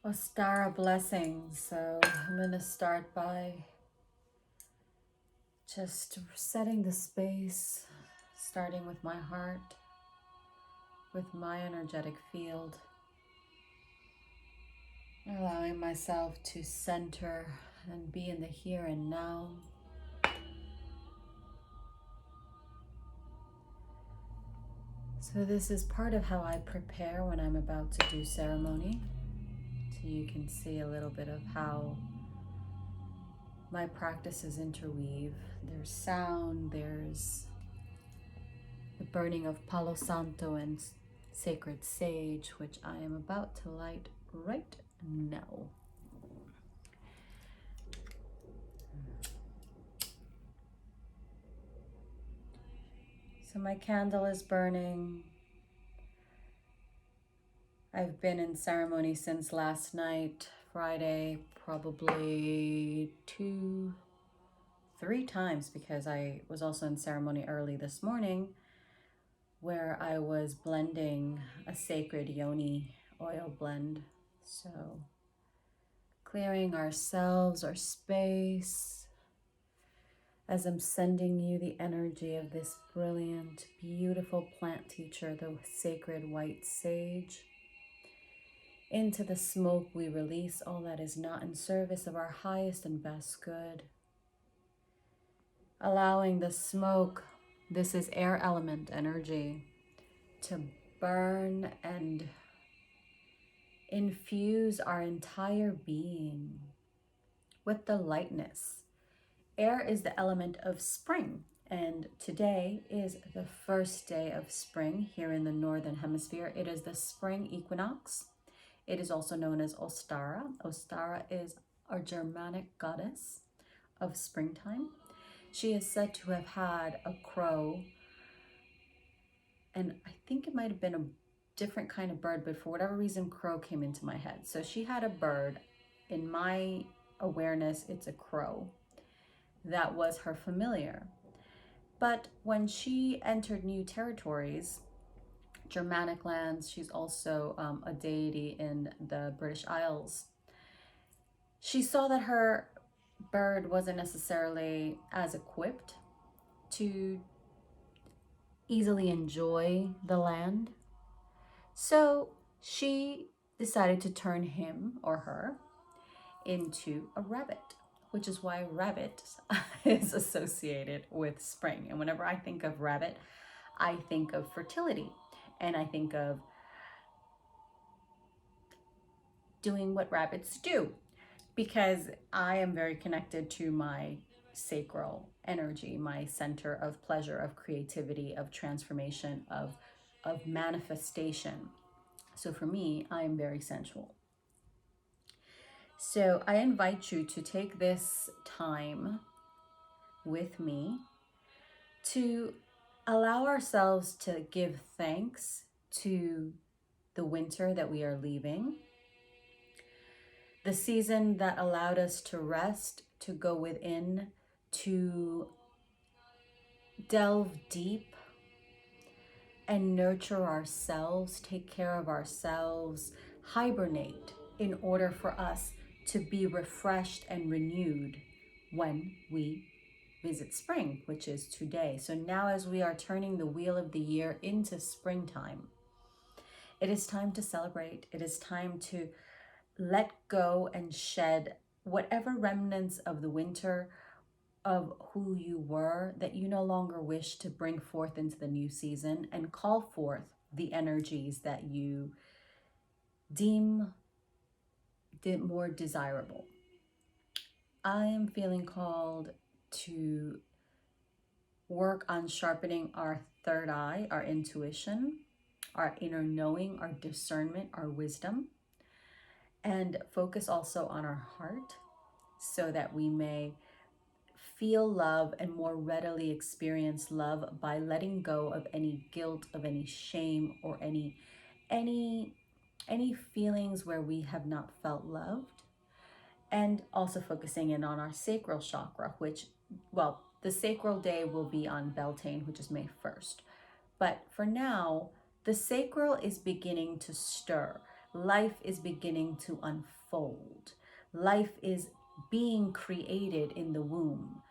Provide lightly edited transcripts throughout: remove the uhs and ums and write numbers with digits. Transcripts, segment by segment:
Ostara Blessings. So I'm going to start by just setting the space, starting with my heart, with my energetic field, allowing myself to center and be in the here and now. So this is part of how I prepare when I'm about to do ceremony. So you can see a little bit of how my practices interweave. There's sound, there's the burning of Palo Santo and sacred sage, which I am about to light right now. So my candle is burning. I've been in ceremony since last night, Friday, probably 3 times, because I was also in ceremony early this morning where I was blending a sacred yoni oil blend. So clearing ourselves, our space, as I'm sending you the energy of this brilliant, beautiful plant teacher, the sacred white sage. Into the smoke we release all that is not in service of our highest and best good. Allowing the smoke, this is air element energy, to burn and infuse our entire being with the lightness. Air is the element of spring, and today is the first day of spring here in the Northern Hemisphere. It is the spring equinox. It is also known as Ostara. Ostara is our Germanic goddess of springtime. She is said to have had a crow, and I think it might have been a different kind of bird, but for whatever reason, crow came into my head. So she had a bird. In my awareness, it's a crow. That was her familiar. But when she entered new territories, Germanic lands, she's also a deity in the British Isles, she saw that her bird wasn't necessarily as equipped to easily enjoy the land. So she decided to turn him or her into a rabbit, which is why rabbit is associated with spring. And whenever I think of rabbit, I think of fertility, and I think of doing what rabbits do, because I am very connected to my sacral energy, my center of pleasure, of creativity, of transformation, of manifestation. So for me, I am very sensual. So I invite you to take this time with me to allow ourselves to give thanks to the winter that we are leaving, the season that allowed us to rest, to go within, to delve deep and nurture ourselves, take care of ourselves, hibernate in order for us to be refreshed and renewed when we visit spring, which is today. So now, as we are turning the wheel of the year into springtime, it is time to celebrate. It is time to let go and shed whatever remnants of the winter, of who you were, that you no longer wish to bring forth into the new season, and call forth the energies that you deem more desirable. I am feeling called to work on sharpening our third eye, our intuition, our inner knowing, our discernment, our wisdom, and focus also on our heart so that we may feel love and more readily experience love by letting go of any guilt, of any shame, or any feelings where we have not felt loved. And also focusing in on our sacral chakra, which, well, the sacral day will be on Beltane, which is May 1st. But for now, the sacral is beginning to stir. Life is beginning to unfold. Life is being created in the womb.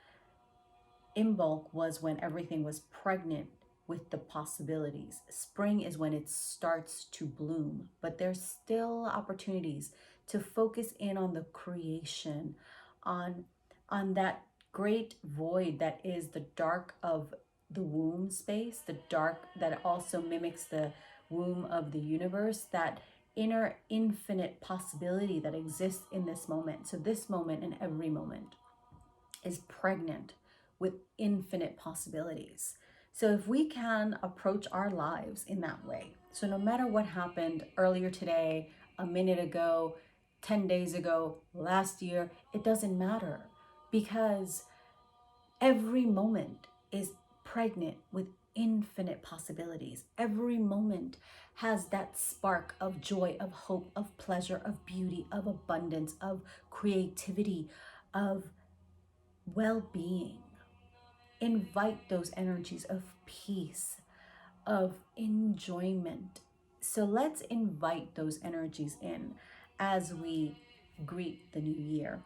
Imbolc was when everything was pregnant with the possibilities. Spring is when it starts to bloom, but there's still opportunities to focus in on the creation, on that great void that is the dark of the womb space, the dark that also mimics the womb of the universe, that inner infinite possibility that exists in this moment. So this moment and every moment is pregnant with infinite possibilities. So if we can approach our lives in that way, so no matter what happened earlier today, a minute ago, 10 days ago, last year, it doesn't matter, because every moment is pregnant with infinite possibilities. Every moment has that spark of joy, of hope, of pleasure, of beauty, of abundance, of creativity, of well-being. Invite those energies of peace, of enjoyment. So let's invite those energies in as we greet the new year,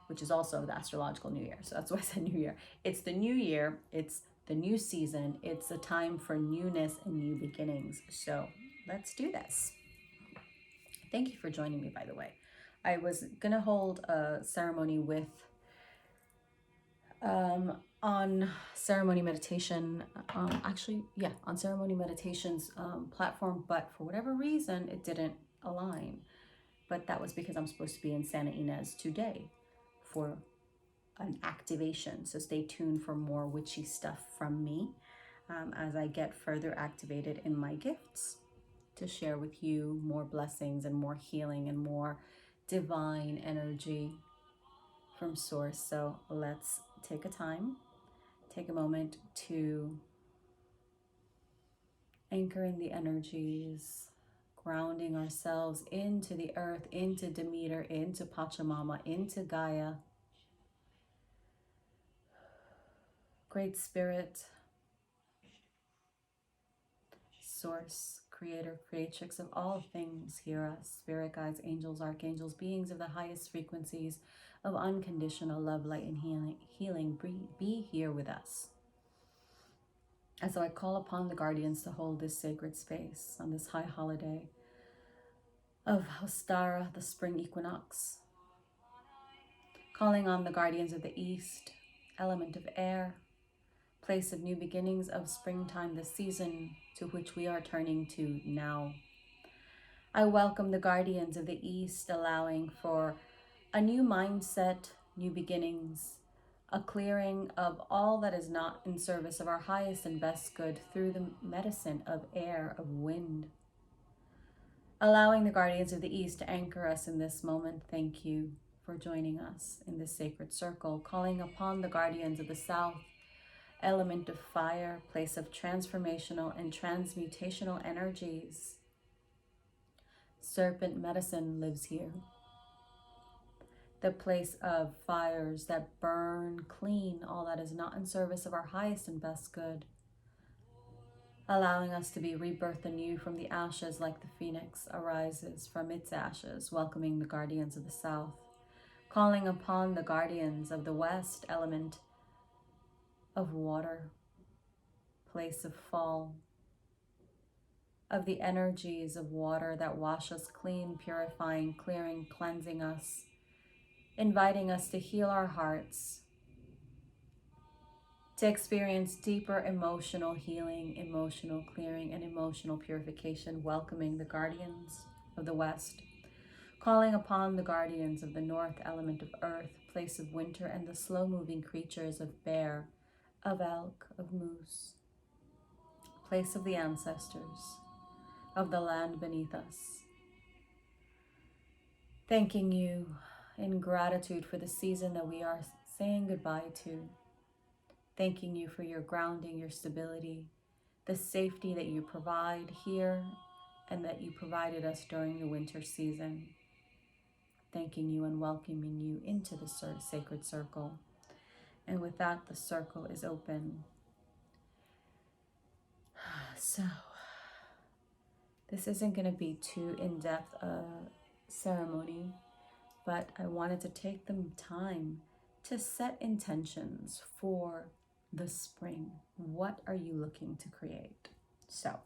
which is also the astrological new year. So that's why I said new year. It's the new year, it's the new season, it's a time for newness and new beginnings. So let's do this. Thank you for joining me, by the way. I was gonna hold a ceremony with on ceremony meditation, on ceremony meditation's platform, but for whatever reason it didn't align. But that was because I'm supposed to be in Santa Ynez today for an activation. So stay tuned for more witchy stuff from me as I get further activated in my gifts to share with you more blessings and more healing and more divine energy from source. So let's take a moment to anchor in the energies, grounding ourselves into the earth, into Demeter, into Pachamama, into Gaia. Great Spirit, Source, Creator, Creatrix of all things, hear us. Spirit guides, angels, archangels, beings of the highest frequencies of unconditional love, light, and healing, be here with us. And so I call upon the guardians to hold this sacred space on this high holiday of Ostara, the spring equinox. Calling on the guardians of the east, element of air, place of new beginnings of springtime, the season to which we are turning to now. I welcome the guardians of the east, allowing for a new mindset, new beginnings, a clearing of all that is not in service of our highest and best good through the medicine of air, of wind. Allowing the guardians of the east to anchor us in this moment. Thank you for joining us in this sacred circle. Calling upon the guardians of the south, element of fire, place of transformational and transmutational energies. Serpent medicine lives here. The place of fires that burn clean all that is not in service of our highest and best good. Allowing us to be rebirthed anew from the ashes, like the phoenix arises from its ashes, welcoming the guardians of the south. Calling upon the guardians of the west, element of water, place of fall, of the energies of water that wash us clean, purifying, clearing, cleansing us, inviting us to heal our hearts, to experience deeper emotional healing, emotional clearing, and emotional purification, welcoming the guardians of the west, calling upon the guardians of the north, element of earth, place of winter, and the slow-moving creatures of bear, of elk, of moose, place of the ancestors, of the land beneath us. Thanking you in gratitude for the season that we are saying goodbye to. Thanking you for your grounding, your stability, the safety that you provide here and that you provided us during the winter season. Thanking you and welcoming you into the sacred circle. And with that, the circle is open. So, This isn't going to be too in-depth a ceremony, but I wanted to take the time to set intentions for the spring. What are you looking to create? So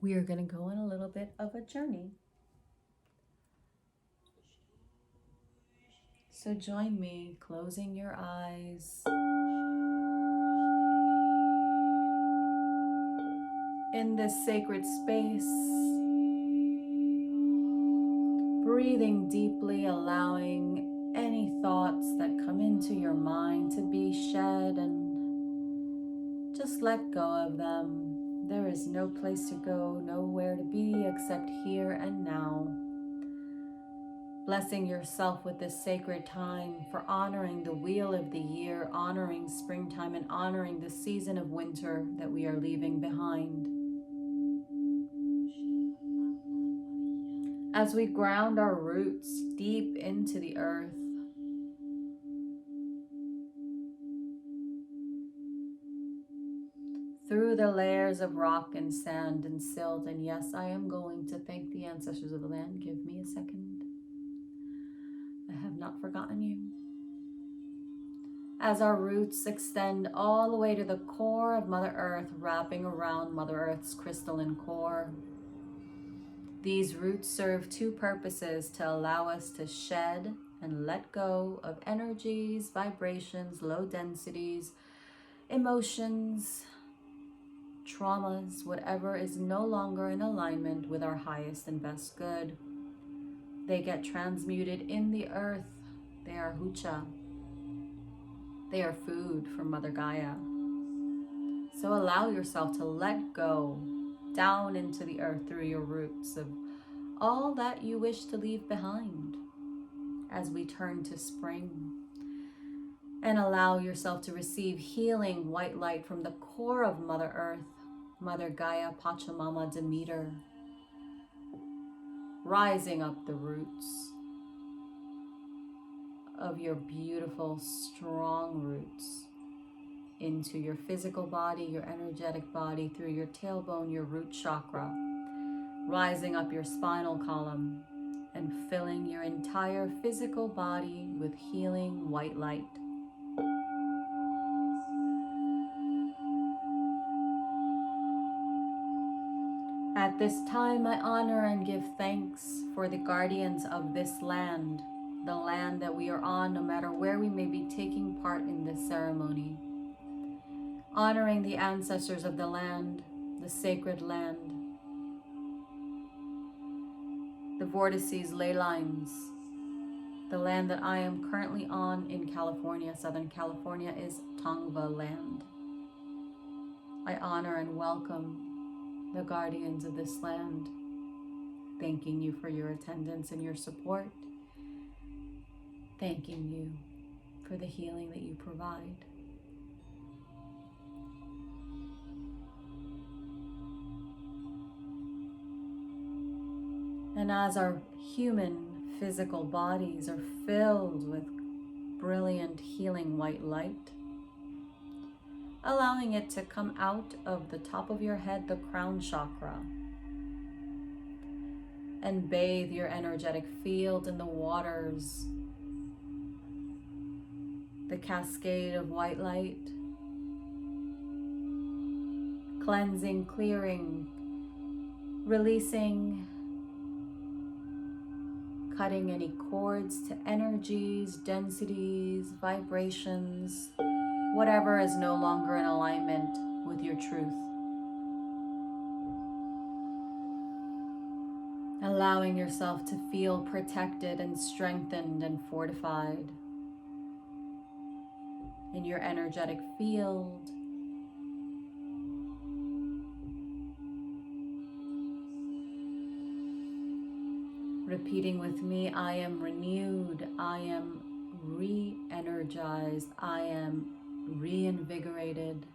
we are going to go on a little bit of a journey. So join me, closing your eyes, in this sacred space, breathing deeply, allowing any thoughts that come into your mind to be shed and just let go of them. There is no place to go, nowhere to be except here and now. Blessing yourself with this sacred time for honoring the wheel of the year, honoring springtime, and honoring the season of winter that we are leaving behind. As we ground our roots deep into the earth, through the layers of rock and sand and silt, and yes, I am going to thank the ancestors of the land. Give me a second. I have not forgotten you. As our roots extend all the way to the core of Mother Earth, wrapping around Mother Earth's crystalline core. These roots serve two purposes: to allow us to shed and let go of energies, vibrations, low densities, emotions, traumas, whatever is no longer in alignment with our highest and best good. They get transmuted in the earth. They are hucha. They are food for Mother Gaia. So allow yourself to let go down into the earth through your roots of all that you wish to leave behind as we turn to spring. And allow yourself to receive healing white light from the core of Mother Earth, Mother Gaia, Pachamama, Demeter, rising up the roots of your beautiful, strong roots into your physical body, your energetic body, through your tailbone, your root chakra, rising up your spinal column and filling your entire physical body with healing white light. At this time, I honor and give thanks for the guardians of this land, the land that we are on, no matter where we may be taking part in this ceremony. Honoring the ancestors of the land, the sacred land, the vortices, ley lines. The land that I am currently on in California, Southern California, is Tongva land. I honor and welcome the guardians of this land, thanking you for your attendance and your support, thanking you for the healing that you provide. And as our human physical bodies are filled with brilliant healing white light, allowing it to come out of the top of your head, the crown chakra, and bathe your energetic field in the waters, the cascade of white light, cleansing, clearing, releasing, cutting any cords to energies, densities, vibrations, whatever is no longer in alignment with your truth. Allowing yourself to feel protected and strengthened and fortified in your energetic field. Repeating with me, I am renewed, I am re-energized, I am reinvigorated,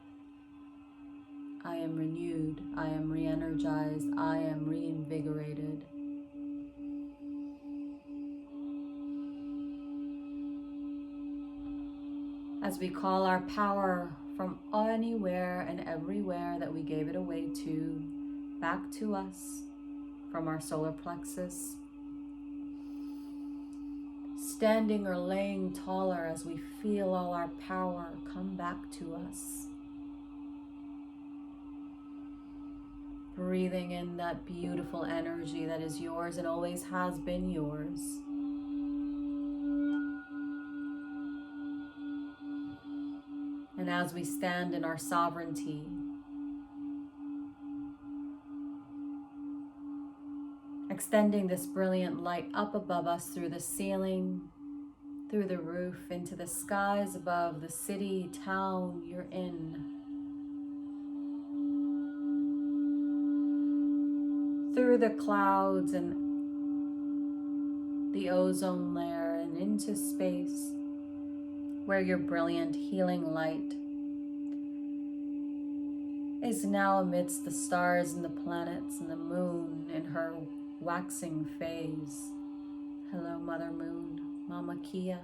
I am renewed, I am re-energized, I am reinvigorated. As we call our power from anywhere and everywhere that we gave it away to, back to us from our solar plexus, standing or laying taller as we feel all our power come back to us. Breathing in that beautiful energy that is yours and always has been yours. And as we stand in our sovereignty, extending this brilliant light up above us through the ceiling, through the roof, into the skies above the city, town you're in. Through the clouds and the ozone layer and into space where your brilliant healing light is now amidst the stars and the planets and the moon in her waxing phase. Hello, Mother Moon, Mama Kia.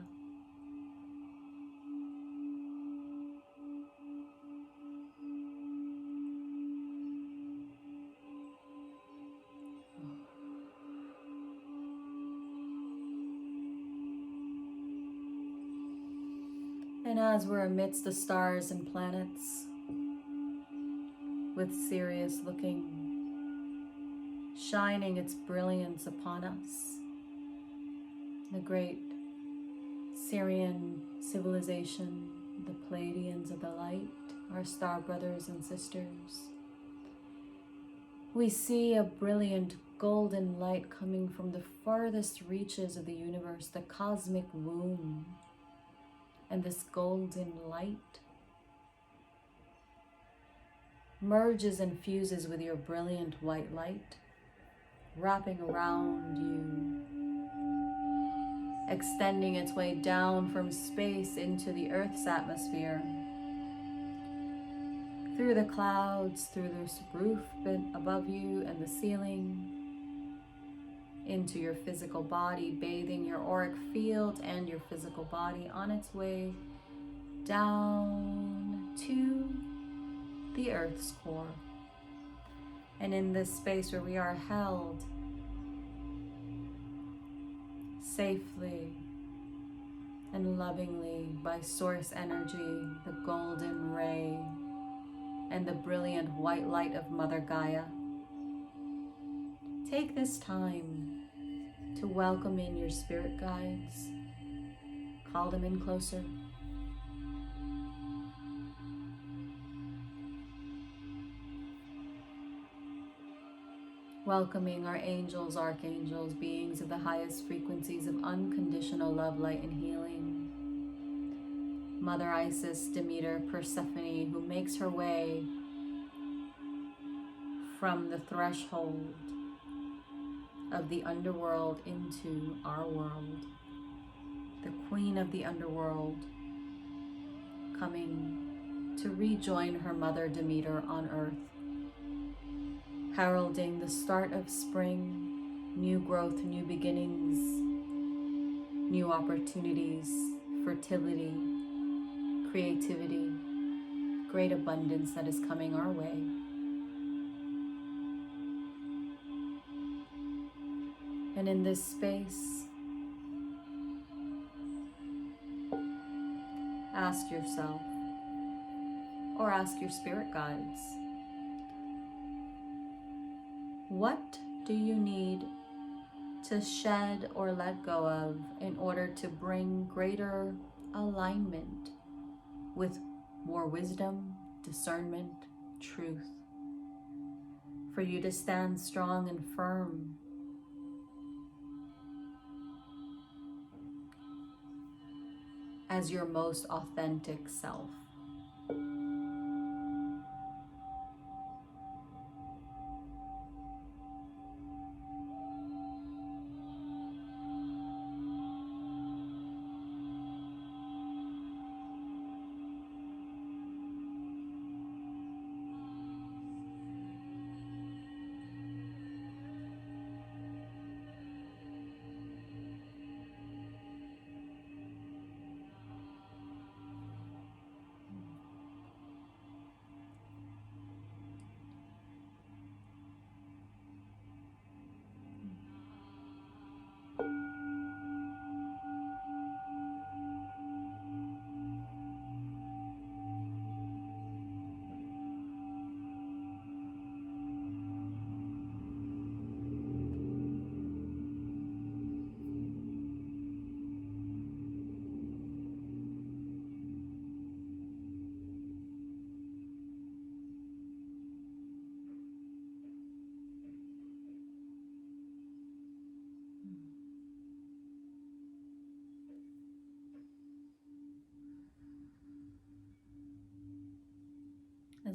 And as we're amidst the stars and planets, with Sirius looking, shining its brilliance upon us, the great Syrian civilization, the Pleiadians of the light, our star brothers and sisters, we see a brilliant golden light coming from the farthest reaches of the universe, the cosmic womb. And this golden light merges and fuses with your brilliant white light, wrapping around you, extending its way down from space into the Earth's atmosphere, through the clouds, through this roof above you and the ceiling, into your physical body, bathing your auric field and your physical body on its way down to the Earth's core. And in this space where we are held safely and lovingly by source energy, the golden ray, and the brilliant white light of Mother Gaia, take this time to welcome in your spirit guides. Call them in closer. Welcoming our angels, archangels, beings of the highest frequencies of unconditional love, light, and healing. Mother Isis, Demeter, Persephone, who makes her way from the threshold of the underworld into our world. The Queen of the underworld coming to rejoin her mother Demeter on earth, heralding the start of spring, new growth, new beginnings, new opportunities, fertility, creativity, great abundance that is coming our way. And in this space, ask yourself, or ask your spirit guides, what do you need to shed or let go of in order to bring greater alignment with more wisdom, discernment, truth, for you to stand strong and firm as your most authentic self.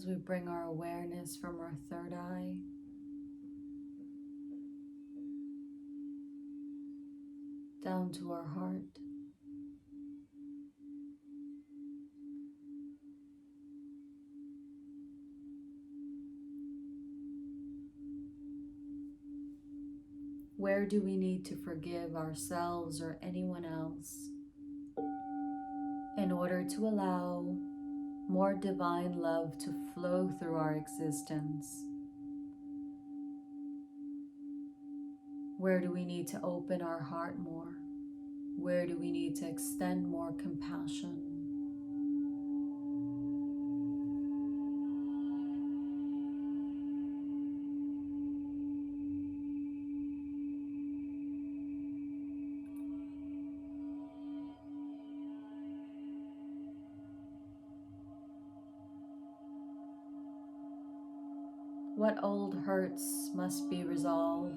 As we bring our awareness from our third eye down to our heart. Where do we need to forgive ourselves or anyone else in order to allow more divine love to flow through our existence? Where do we need to open our heart more? Where do we need to extend more compassion? What old hurts must be resolved?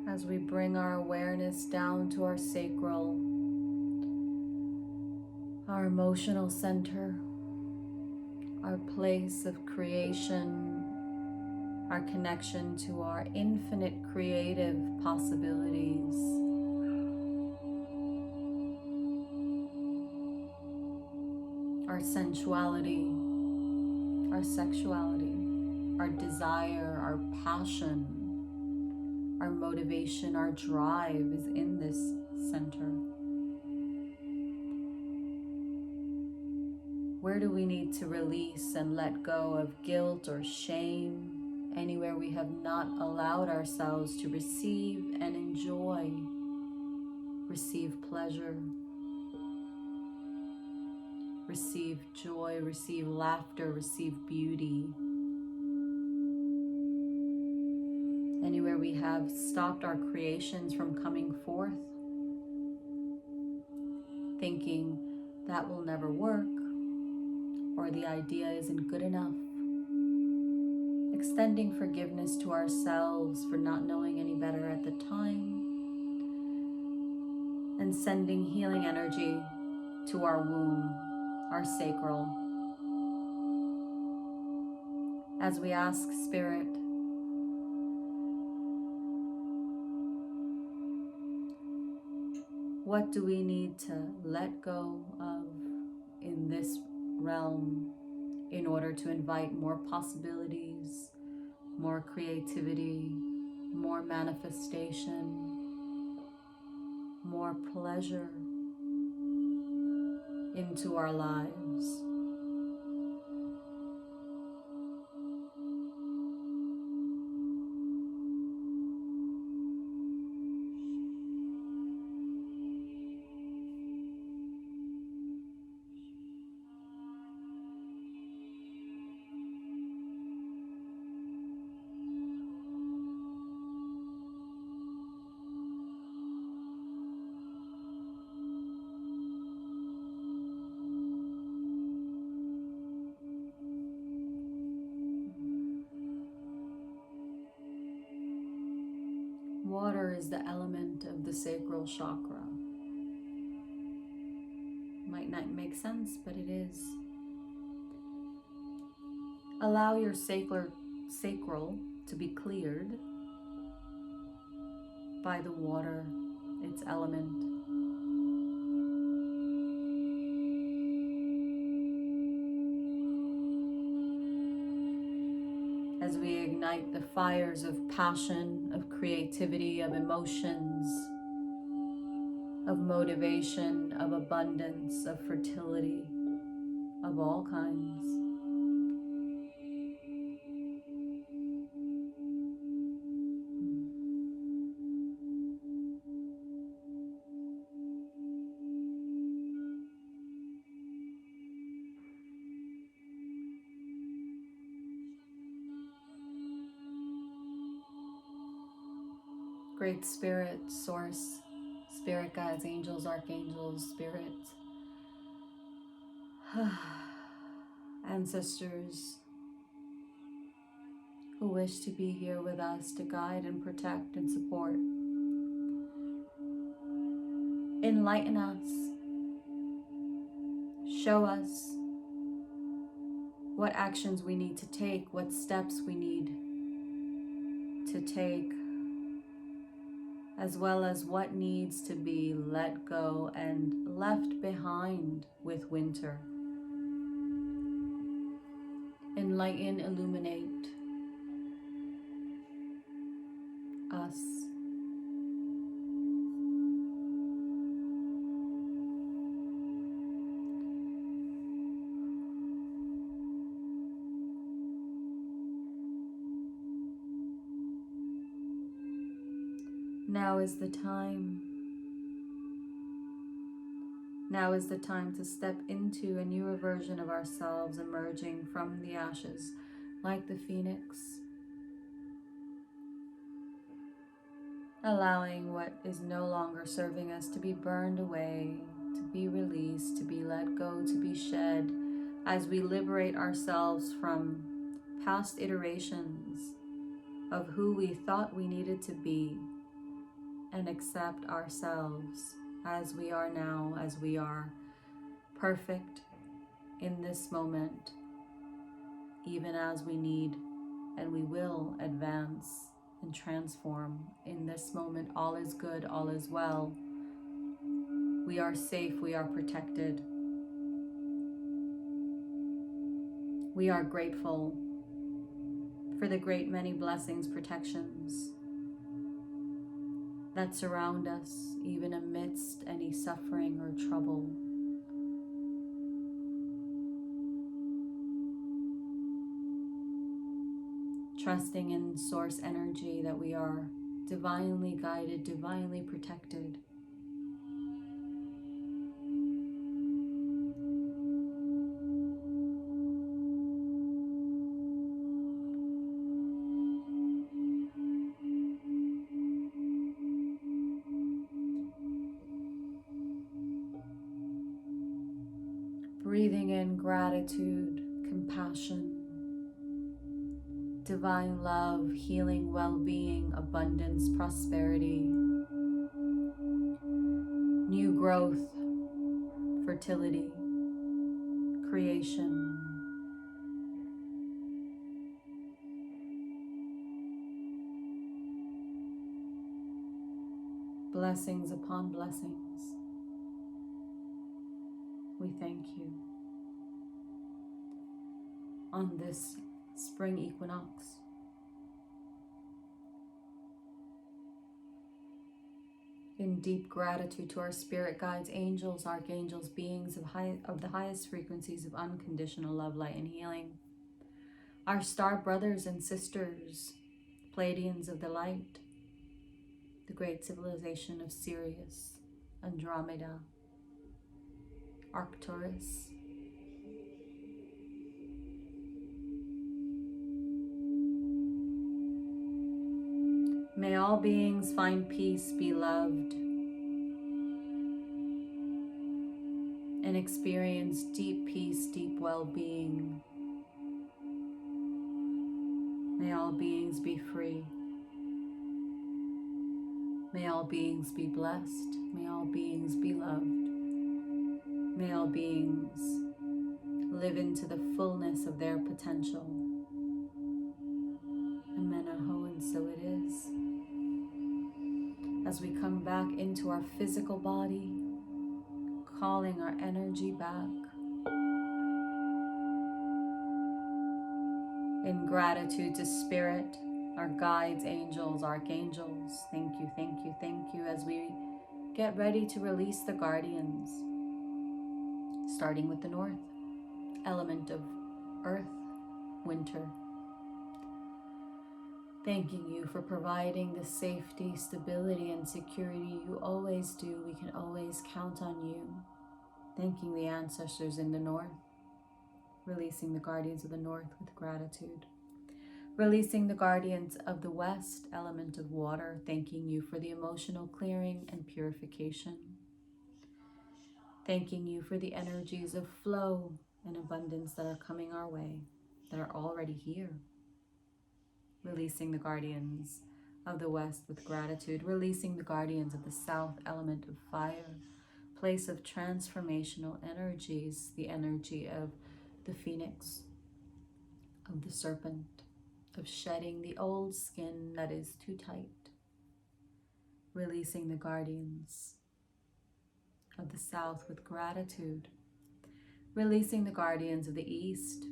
As we bring our awareness down to our sacral, our emotional center, our place of creation, our connection to our infinite creative possibilities, our sensuality, our sexuality, our desire, our passion, our motivation, our drive is in this center. Where do we need to release and let go of guilt or shame? Anywhere we have not allowed ourselves to receive and enjoy, receive pleasure, receive joy, receive laughter, receive beauty. Anywhere we have stopped our creations from coming forth, thinking that will never work, or the idea isn't good enough. Extending forgiveness to ourselves for not knowing any better at the time, and sending healing energy to our womb, our sacral, as we ask Spirit, what do we need to let go of in this realm in order to invite more possibilities, more creativity, more manifestation, more pleasure into our lives? Water is the element of the sacral chakra. not make sense, but it is. Allow your sacral to be cleared by the water, its element. As we ignite the fires of passion, of creativity, of emotions, of motivation, of abundance, of fertility, of all kinds. Great Spirit, Source, Spirit Guides, Angels, Archangels, Spirits, Ancestors who wish to be here with us to guide and protect and support. Enlighten us. Show us what actions we need to take, what steps we need to take, as well as what needs to be let go and left behind with winter. Enlighten, illuminate us. Now is the time. Now is the time to step into a newer version of ourselves, emerging from the ashes like the phoenix, allowing what is no longer serving us to be burned away, to be released, to be let go, to be shed, as we liberate ourselves from past iterations of who we thought we needed to be, and accept ourselves as we are now, as we are perfect in this moment, even as we need and we will advance and transform in this moment. All is good, all is well. We are safe, we are protected. We are grateful for the great many blessings, protections that surround us, even amidst any suffering or trouble. Trusting in source energy that we are divinely guided, divinely protected. Breathing in gratitude, compassion, divine love, healing, well-being, abundance, prosperity, new growth, fertility, creation. Blessings upon blessings. We thank you on this spring equinox. In deep gratitude to our spirit guides, angels, archangels, beings of the highest frequencies of unconditional love, light, and healing. Our star brothers and sisters, Pleiadians of the light, the great civilization of Sirius, Andromeda, Arcturus, may all beings find peace, be loved, and experience deep peace, deep well-being. May all beings be free. May all beings be blessed. May all beings be loved. May all beings live into the fullness of their potential. Amen, aho, and so it is. As we come back into our physical body, calling our energy back in gratitude to Spirit, our guides, angels, archangels. Thank you, thank you, thank you. As we get ready to release the guardians, starting with the north, element of earth, winter. Thanking you for providing the safety, stability, and security you always do. We can always count on you. Thanking the ancestors in the north, releasing the guardians of the north with gratitude. Releasing the guardians of the west, element of water, thanking you for the emotional clearing and purification. Thanking you for the energies of flow and abundance that are coming our way, that are already here. Releasing the guardians of the west with gratitude. Releasing the guardians of the south, element of fire, place of transformational energies, the energy of the phoenix, of the serpent, of shedding the old skin that is too tight. Releasing the guardians of the south with gratitude. Releasing the guardians of the east.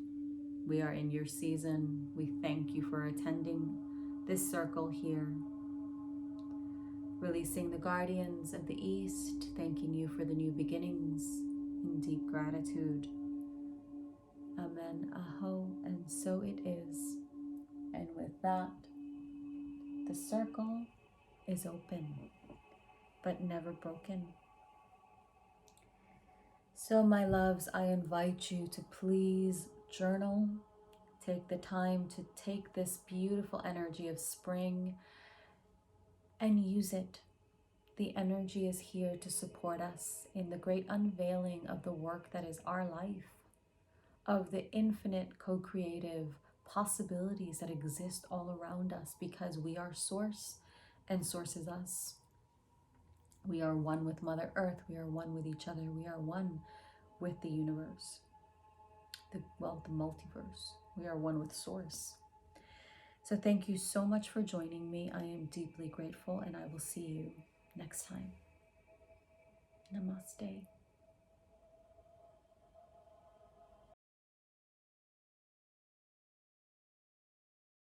We are in your season. We thank you for attending this circle here. Releasing the guardians of the east, thanking you for the new beginnings in deep gratitude. Amen, aho, and so it is. And with that, the circle is open, but never broken. So my loves, I invite you to please journal. Take the time to take this beautiful energy of spring and use it. The energy is here to support us in the great unveiling of the work that is our life, of the infinite co-creative possibilities that exist all around us, because we are source and source is us. We are one with Mother Earth. We are one with each other. We are one with the universe, the multiverse. We are one with source. So thank you so much for joining me. I am deeply grateful, and I will see you next time. Namaste.